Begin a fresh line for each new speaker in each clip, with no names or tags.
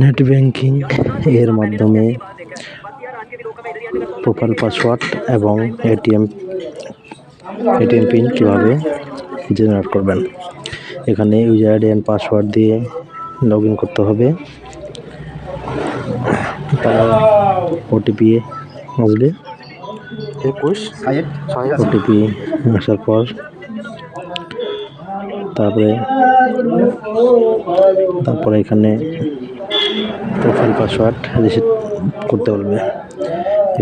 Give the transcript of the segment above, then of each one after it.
Net banking এর মাধ্যমে profile password এবং এটিএম পিন কীভাবে জেনারেট করবেন। এখানে ইউজার আইডি অ্যান্ড পাসওয়ার্ড দিয়ে লগ ইন করতে হবে। তার ওটিপি আসবে। ওটিপি আসার পর তারপরে এখানে প্রোফাইল পাসওয়ার্ড রিসেট করতে বলবে।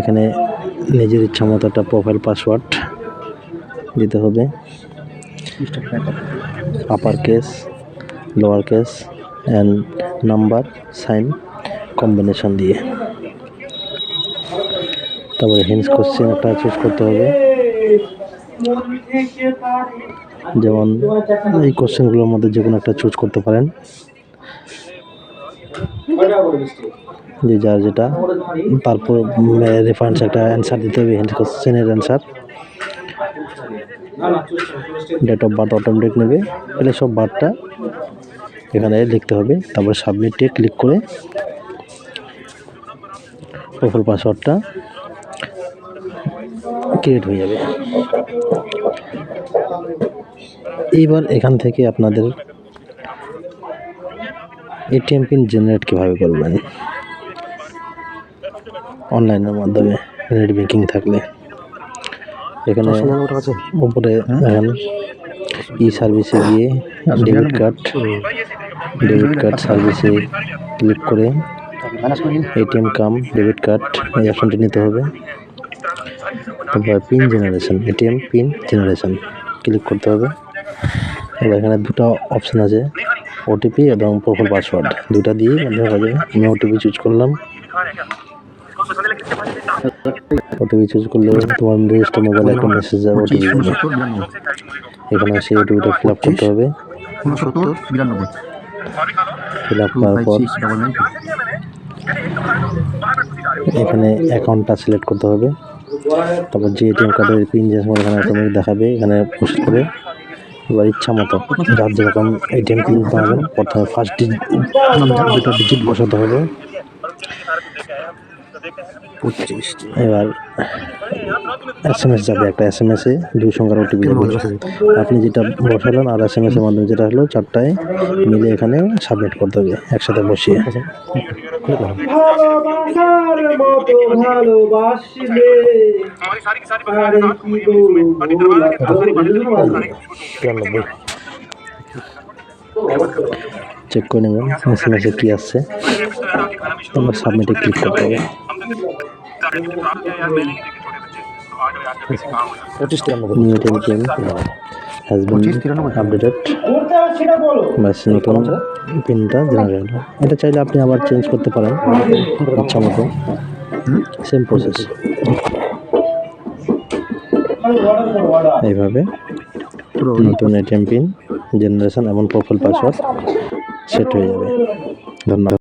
এখানে নিজের ইচ্ছা মতো একটা প্রোফাইল পাসওয়ার্ড দিতে হবে, upper case, lower case and number sign combination দিয়ে। তারপরে হিন্টস কোশ্চেন একটা চুজ করতে হবে, যেমন এই কোশ্চেনগুলোর মধ্যে যে কোনো একটা চুজ করতে পারেন, যে যার যেটা। তারপর রেফারেন্স একটা অ্যান্সার দিতে হবে, হিন্টস কোশ্চেনের answer. Date of birth automatic নেবে, প্লেস অফ বার্থটা এখানে লিখতে হবে। তারপরে সাবমিটে ক্লিক করে প্রোফাইল পাসওয়ার্ডটা ক্রিয়েট হয়ে যাবে। এইবার এখান থেকে আপনাদের এটিএম পিন জেনারেট কীভাবে করবেন অনলাইনের মাধ্যমে নেট ব্যাংকিং থাকলে। এখানে উপরে এখন ই সার্ভিসে গিয়ে ডেবিট কার্ড সার্ভিসে ক্লিক করে এটিএম কাম ডেবিট কার্ড এই অপশনটি নিতে হবে। তারপর pin generation, ATM pin generation click করতে হবে। এবার এখানে দুটো অপশান আছে, ওটিপি এবং প্রোফাইল পাসওয়ার্ড, দুটা দিয়ে হয়ে যাবে। আমি ওটিপি চুজ করলাম। ওটিপি চুজ করলে তোমার রেজিস্টার মোবাইলে একটা মেসেজ যাবে ওটিপি। এখানে সেই ওটিপিটা ফিল আপ করতে হবে। ফিল আপ করার পর এখানে অ্যাকাউন্টটা সিলেক্ট করতে হবে। তারপর যে এটিএম কার্ডের পিন যে এখানে অটোমেটিক দেখাবে, এখানে পোস্ট করে এবার ইচ্ছা মতো যার যেরকম এটিএম পিন পাবেন প্রথমে ফার্স্ট দুটো ডিজিট বসাতে হবে। এবার SMS যাবে, একটা SMS-এ 2 সংখ্যার ওটিপি যাবে। আপনি যেটা বসালেন আর SMS-এর মাধ্যমে যেটা হলো, চারটায় মিলে এখানে সাবমিট করতে হবে একসাথে বসিয়ে। চেক করে নেবেন SMS-এ কি আসছে, তারপর সাবমিটে ক্লিক করতে হবে। New ATM pin has been updated, ব্যাস নতুন পিনটা জেনারেট হলো। এটা চাইলে আপনি আবার চেঞ্জ করতে পারেন ইচ্ছা মতো, সেম প্রসেস। এইভাবে নতুন এটিএম পিন জেনারেশন এবং প্রোফাইল পাসওয়ার্ড সেট হয়ে যাবে। ধন্যবাদ।